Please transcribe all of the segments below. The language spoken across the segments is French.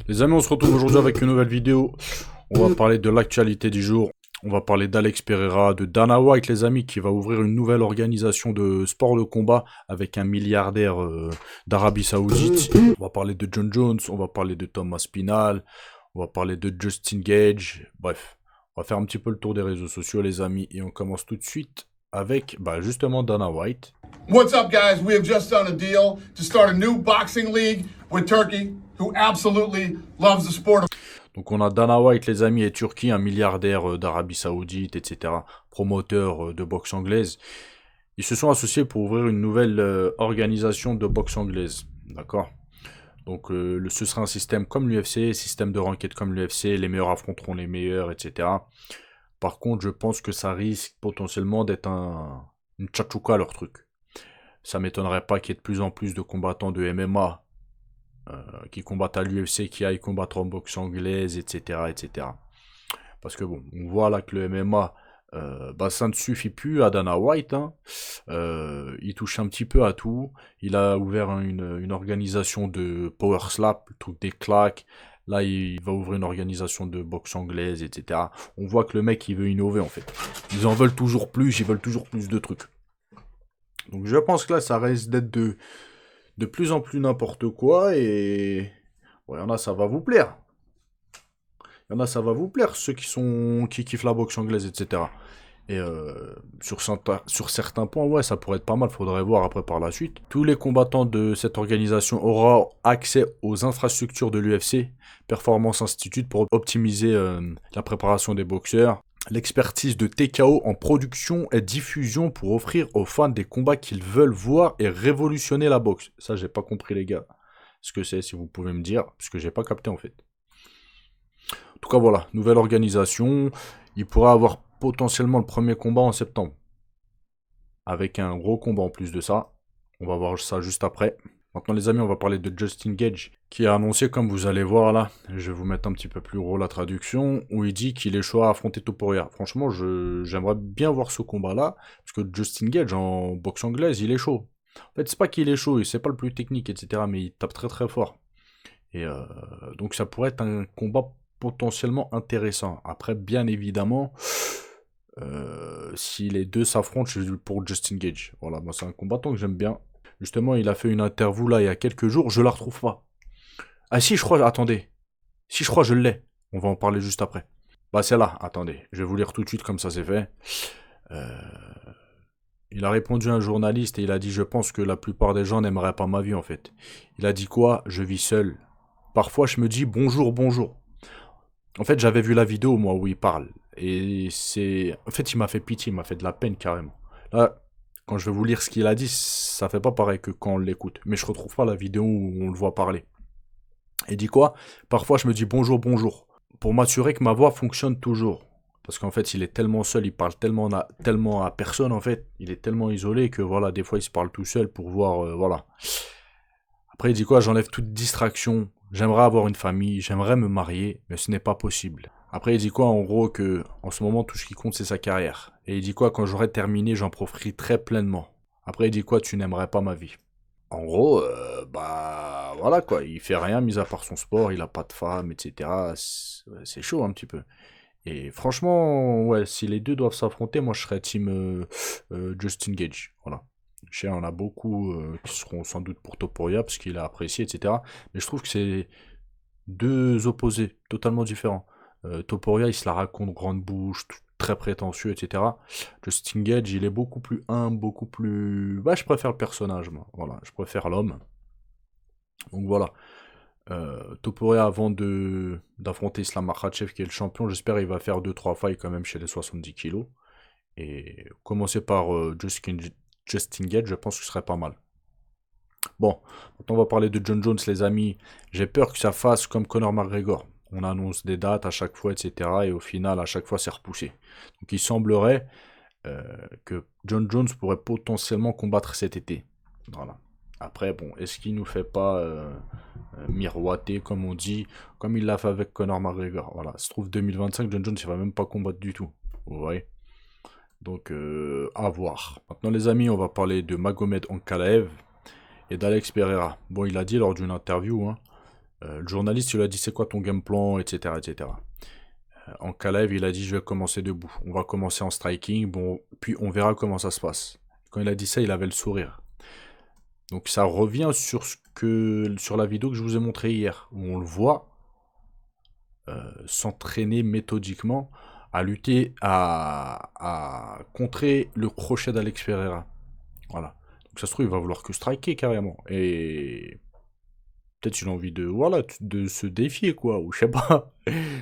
Les amis, on se retrouve aujourd'hui avec une nouvelle vidéo. On va parler de l'actualité du jour. On va parler d'Alex Pereira, de Dana White, les amis, qui va ouvrir une nouvelle organisation de sport de combat avec un milliardaire d'Arabie Saoudite. On va parler de John Jones, on va parler de Thomas Spinal, on va parler de Justin Gage. Bref, on va faire un petit peu le tour des réseaux sociaux, les amis, et on commence tout de suite avec justement Dana White. What's up, guys? We have just done a deal to start a new boxing league with Turkey, who absolutely loves the sport. Donc on a Dana White, les amis, et Turquie, un milliardaire d'Arabie Saoudite, etc., promoteur de boxe anglaise. Ils se sont associés pour ouvrir une nouvelle organisation de boxe anglaise, d'accord. Donc ce sera un système comme l'UFC, système de ranked comme l'UFC, les meilleurs affronteront les meilleurs, etc. Par contre, je pense que ça risque potentiellement d'être une tchatchouka leur truc. Ça m'étonnerait pas qu'il y ait de plus en plus de combattants de MMA qui combattent à l'UFC, qui aillent combattre en boxe anglaise, etc., etc. Parce que bon, on voit là que le MMA, ça ne suffit plus à Dana White. Hein. Il touche un petit peu à tout. Il a ouvert une organisation de power slap, le truc des claques. Là, il va ouvrir une organisation de boxe anglaise, etc. On voit que le mec, il veut innover en fait. Ils en veulent toujours plus, ils veulent toujours plus de trucs. Donc je pense que là, ça risque d'être de plus en plus n'importe quoi et il y en a ça va vous plaire. Il y en a ça va vous plaire, ceux qui kiffent la boxe anglaise, etc. Et sur certains points, ouais, ça pourrait être pas mal, faudrait voir après par la suite. Tous les combattants de cette organisation auront accès aux infrastructures de l'UFC, Performance Institute, pour optimiser la préparation des boxeurs. L'expertise de TKO en production et diffusion pour offrir aux fans des combats qu'ils veulent voir et révolutionner la boxe. Ça, j'ai pas compris, les gars. Ce que c'est, si vous pouvez me dire, parce que j'ai pas capté en fait. En tout cas, voilà, nouvelle organisation. Il pourrait avoir potentiellement le premier combat en septembre. Avec un gros combat en plus de ça. On va voir ça juste après. Maintenant, les amis, on va parler de Justin Gage, qui a annoncé, comme vous allez voir là, je vais vous mettre un petit peu plus gros la traduction, où il dit qu'il est chaud à affronter Topuria. Franchement, j'aimerais bien voir ce combat-là, parce que Justin Gage, en boxe anglaise, il est chaud. En fait, c'est pas qu'il est chaud, c'est pas le plus technique, etc., mais il tape très très fort. Et donc, ça pourrait être un combat potentiellement intéressant. Après, bien évidemment, si les deux s'affrontent, je suis pour Justin Gage. Voilà, moi, c'est un combattant que j'aime bien. Justement, il a fait une interview là il y a quelques jours, je la retrouve pas. Ah si, je crois, attendez. Si, je crois, je l'ai. On va en parler juste après. Bah, c'est là, attendez. Je vais vous lire tout de suite comme ça c'est fait. Il a répondu à un journaliste et il a dit: je pense que la plupart des gens n'aimeraient pas ma vie en fait. Il a dit quoi? Je vis seul. Parfois, je me dis bonjour, bonjour. En fait, j'avais vu la vidéo, moi, où il parle. Et c'est... En fait, il m'a fait pitié, il m'a fait de la peine, carrément. Là, quand je vais vous lire ce qu'il a dit, ça fait pas pareil que quand on l'écoute. Mais je retrouve pas la vidéo où on le voit parler. Il dit quoi? Parfois, je me dis bonjour, bonjour. Pour m'assurer que ma voix fonctionne toujours. Parce qu'en fait, il est tellement seul, il parle tellement à personne, en fait. Il est tellement isolé que, voilà, des fois, il se parle tout seul pour voir, voilà. Après, il dit quoi? J'enlève toute distraction. J'aimerais avoir une famille, j'aimerais me marier, mais ce n'est pas possible. Après, il dit quoi? En gros, que en ce moment, tout ce qui compte, c'est sa carrière. Et il dit quoi? Quand j'aurai terminé, j'en profiterai pleinement. Après, il dit quoi? Tu n'aimerais pas ma vie. En gros, voilà quoi. Il fait rien, mis à part son sport, il a pas de femme, etc. C'est chaud un petit peu. Et franchement, ouais, si les deux doivent s'affronter, moi je serais team Justin Gage. Voilà. Je sais, on a beaucoup qui seront sans doute pour Topuria parce qu'il a apprécié, etc. Mais je trouve que c'est deux opposés totalement différents. Topuria, il se la raconte grande bouche, très prétentieux, etc. Justin Gage, il est beaucoup plus humble, beaucoup plus... Bah, je préfère le personnage, moi. Voilà, je préfère l'homme. Donc voilà. Topuria, avant d'affronter Islam Makhachev, qui est le champion, j'espère qu'il va faire 2-3 fights quand même chez les 70 kilos. Et commencer par Justin Gage, je pense que ce serait pas mal. Bon, maintenant on va parler de John Jones, les amis. J'ai peur que ça fasse comme Conor McGregor. On annonce des dates à chaque fois, etc. Et au final, à chaque fois, c'est repoussé. Donc il semblerait que John Jones pourrait potentiellement combattre cet été. Voilà. Après, bon, est-ce qu'il nous fait pas miroiter, comme on dit, comme il l'a fait avec Conor McGregor? Voilà, se trouve 2025, John Jones, il va même pas combattre du tout. Vous voyez? Donc, à voir. Maintenant, les amis, on va parler de Magomed Ankalaev et d'Alex Pereira. Bon, il a dit lors d'une interview, hein, Le journaliste, il lui a dit c'est quoi ton game plan, etc. etc. Ankalaev, il a dit je vais commencer debout. On va commencer en striking, bon, puis on verra comment ça se passe. Quand il a dit ça, il avait le sourire. Donc ça revient sur la vidéo que je vous ai montrée hier, où on le voit s'entraîner méthodiquement à lutter, à contrer le crochet d'Alex Pereira. Voilà. Donc ça se trouve, il va vouloir que striker carrément. Et peut-être qu'il a envie de, voilà, de se défier, quoi. Ou je sais pas.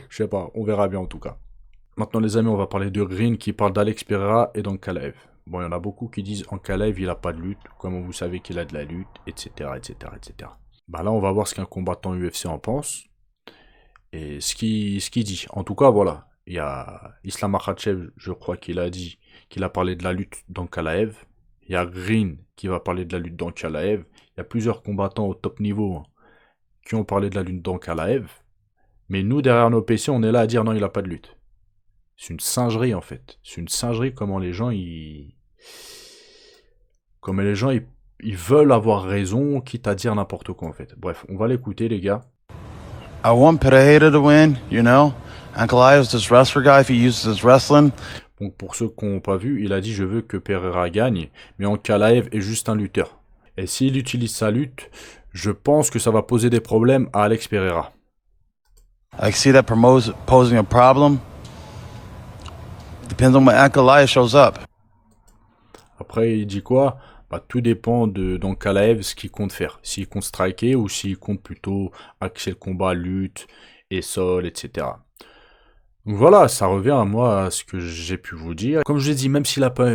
Je sais pas. On verra bien en tout cas. Maintenant, les amis, on va parler de Green qui parle d'Alex Pereira et d'Ankalaev. Bon, il y en a beaucoup qui disent Ankalaev, il a pas de lutte. Comment vous savez qu'il a de la lutte, etc., etc., etc. Bah là, on va voir ce qu'un combattant UFC en pense. Et ce qu'il dit. En tout cas, voilà. Il y a Islam Makhachev, je crois qu'il a dit qu'il a parlé de la lutte d'Ankalaev. Il y a Green qui va parler de la lutte d'Ankalaev. Il y a plusieurs combattants au top niveau hein, qui ont parlé de la lutte d'Ankalaev. Mais nous, derrière nos PC, on est là à dire non, il a pas de lutte. C'est une singerie en fait. C'est une singerie comment les gens ils veulent avoir raison, quitte à dire n'importe quoi en fait. Bref, on va l'écouter les gars. I want Pereira to win, you know. Ankalaev is this wrestler guy if he uses his wrestling. Donc pour ceux qui n'ont pas vu, il a dit je veux que Pereira gagne, mais Ankalaev est juste un lutteur. Et s'il utilise sa lutte, je pense que ça va poser des problèmes à Alex Pereira. I see that posing a problem. Depends on when Ankalaev shows up. Après, il dit quoi? Bah, tout dépend d'Ankalaev ce qu'il compte faire. S'il compte striker ou s'il compte plutôt axer le combat, lutte et sol, etc. Donc voilà, ça revient à moi à ce que j'ai pu vous dire. Comme je l'ai dit, même s'il n'a pas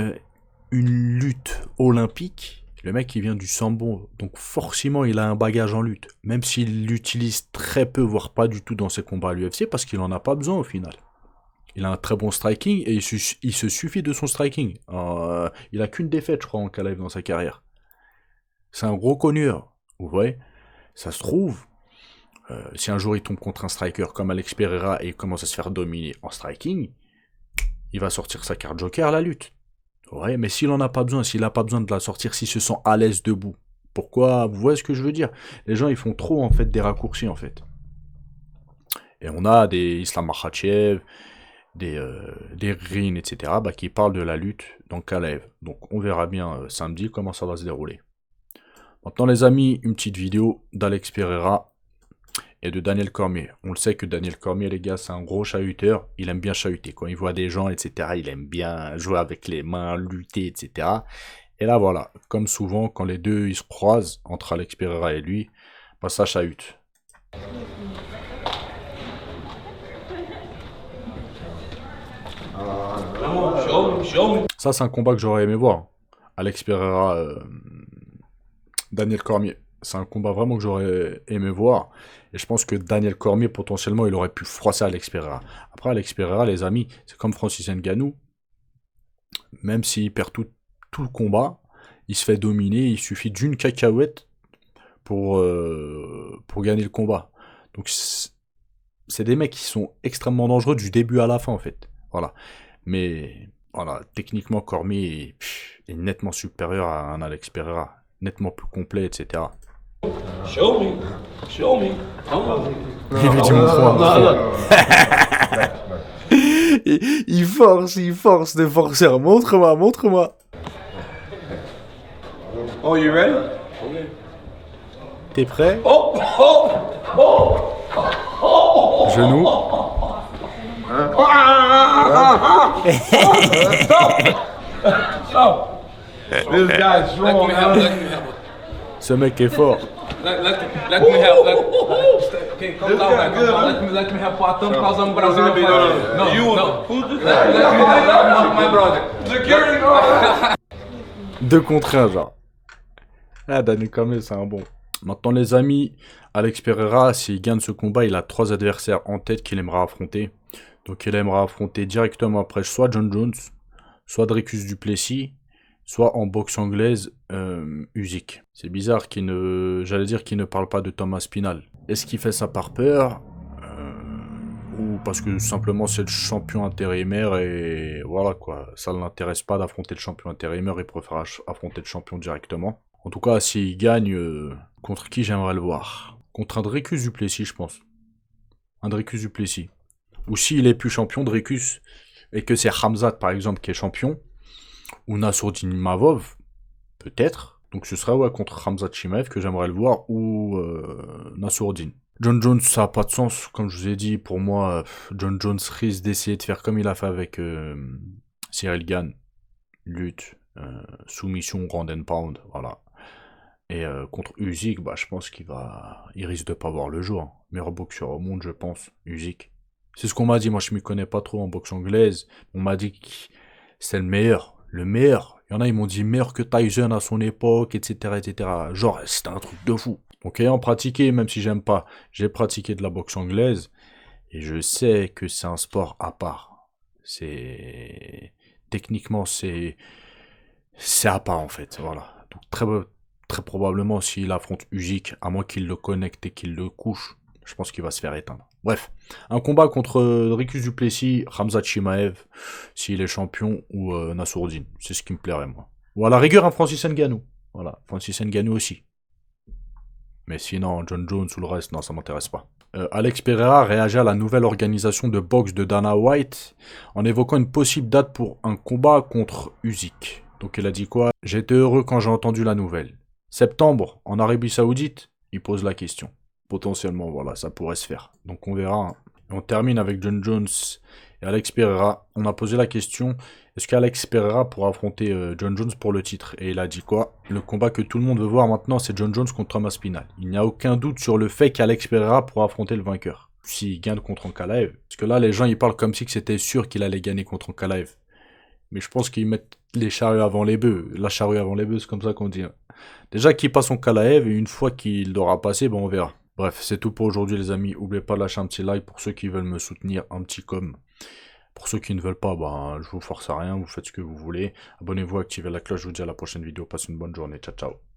une lutte olympique, le mec il vient du sambo, donc forcément il a un bagage en lutte. Même s'il l'utilise très peu, voire pas du tout dans ses combats à l'UFC, parce qu'il en a pas besoin au final. Il a un très bon striking et il se suffit de son striking. Il a qu'une défaite, je crois, en Ankalaev dans sa carrière. C'est un gros cogneur. Vous voyez, ça se trouve, si un jour il tombe contre un striker comme Alex Pereira et il commence à se faire dominer en striking, il va sortir sa carte joker à la lutte. Ouais, mais s'il en a pas besoin, s'il n'a pas besoin de la sortir, s'il se sent à l'aise debout, pourquoi? Vous voyez ce que je veux dire? Les gens ils font trop en fait des raccourcis en fait. Et on a des Islam Makhachev, des Green, etc., bah, qui parlent de la lutte d'Ankalaev. Donc on verra bien samedi comment ça va se dérouler. Maintenant les amis, une petite vidéo d'Alex Pereira et de Daniel Cormier. On le sait que Daniel Cormier, les gars, c'est un gros chahuteur. Il aime bien chahuter. Quand il voit des gens, etc., il aime bien jouer avec les mains, lutter, etc. Et là, voilà, comme souvent, quand les deux ils se croisent, entre Alex Pereira et lui, bah, ça chahute. Ça, c'est un combat que j'aurais aimé voir. Alex Pereira, Daniel Cormier. C'est un combat vraiment que j'aurais aimé voir. Et je pense que Daniel Cormier, potentiellement, il aurait pu froisser Alex Pereira. Après, Alex Pereira, les amis, c'est comme Francis Ngannou. Même s'il perd tout le combat, il se fait dominer. Il suffit d'une cacahuète pour gagner le combat. Donc, c'est des mecs qui sont extrêmement dangereux du début à la fin, en fait. Voilà. Mais, voilà, techniquement, Cormier est nettement supérieur à un Alex Pereira. Nettement plus complet, etc. Show me. Show me. Il lui dit montre-moi. Il force de forceur. Montre-moi, montre-moi. Oh, you ready? T'es prêt? Oh, oh, oh. Genou. Stop. This guy's strong. Ce mec est fort. Let me help. Okay, calm down. Let me help Patam because I'm Brazilian fighter. No, no. Let me help my brother. Security. 2 contre 1, genre. Ah, Daniel Cormier, c'est un bon. Maintenant, les amis, Alex Pereira, s'il gagne ce combat, il a 3 adversaires en tête qu'il aimera affronter. Donc, il aimera affronter directement après soit John Jones, soit Dricus du Plessis, soit en boxe anglaise, Usyk. C'est bizarre j'allais dire qu'il ne parle pas de Thomas Spinal. Est-ce qu'il fait ça par peur ou parce que simplement c'est le champion intérimaire et voilà quoi, ça ne l'intéresse pas d'affronter le champion intérimaire, il préfère affronter le champion directement. En tout cas, s'il gagne, contre qui j'aimerais le voir? contre un Dricus du Plessis, je pense. Un Dricus du Plessis. Ou s'il est plus champion, Dricus, et que c'est Khamzat, par exemple, qui est champion, ou Nassourdine Mavov, peut-être. Donc ce serait ouais, contre Khamzat Chimaev que j'aimerais le voir, ou Nassourdine. John Jones, ça n'a pas de sens. Comme je vous ai dit, pour moi, John Jones risque d'essayer de faire comme il a fait avec Cyril Gane. Lutte, soumission, ground and pound, voilà. Et contre Usyk, bah, je pense il risque de pas voir le jour. Hein. Meilleur boxeur au monde, je pense, Usyk. C'est ce qu'on m'a dit, moi je m'y connais pas trop en boxe anglaise. On m'a dit que c'est le meilleur. Le meilleur. Il y en a, ils m'ont dit meilleur que Tyson à son époque, etc. etc. Genre, c'était un truc de fou. Donc ayant pratiqué, même si j'aime pas, j'ai pratiqué de la boxe anglaise. Et je sais que c'est un sport à part. Techniquement, c'est à part en fait. Voilà. Donc très probablement, s'il affronte Usyk, à moins qu'il le connecte et qu'il le couche, je pense qu'il va se faire éteindre. Bref, un combat contre Dricus du Plessis, Khamzat Chimaev, s'il est champion, ou Nassourdine. C'est ce qui me plairait, moi. Ou à la rigueur, un Francis Ngannou. Voilà, Francis Ngannou aussi. Mais sinon, John Jones ou le reste, non, ça m'intéresse pas. Alex Pereira réagit à la nouvelle organisation de boxe de Dana White en évoquant une possible date pour un combat contre Usyk. Donc il a dit quoi? J'étais heureux quand j'ai entendu la nouvelle. Septembre, en Arabie Saoudite? Il pose la question. Potentiellement, voilà, ça pourrait se faire. Donc on verra. Hein. Et on termine avec John Jones et Alex Pereira. On a posé la question, est-ce qu'Alex Pereira pourra affronter John Jones pour le titre? Et il a dit quoi? Le combat que tout le monde veut voir maintenant, c'est John Jones contre Thomas Spinal. Il n'y a aucun doute sur le fait qu'Alex Pereira pourra affronter le vainqueur. S'il gagne contre Ankalaev. Parce que là, les gens, ils parlent comme si c'était sûr qu'il allait gagner contre Ankalaev. Mais je pense qu'ils mettent les charrues avant les bœufs. La charrue avant les bœufs, c'est comme ça qu'on dit. Déjà qu'il passe Ankalaev, et une fois qu'il l'aura passé, on verra. Bref, c'est tout pour aujourd'hui les amis. N'oubliez pas de lâcher un petit like pour ceux qui veulent me soutenir, un petit com. Pour ceux qui ne veulent pas, je vous force à rien, vous faites ce que vous voulez. Abonnez-vous, activez la cloche, je vous dis à la prochaine vidéo. Passez une bonne journée, ciao ciao.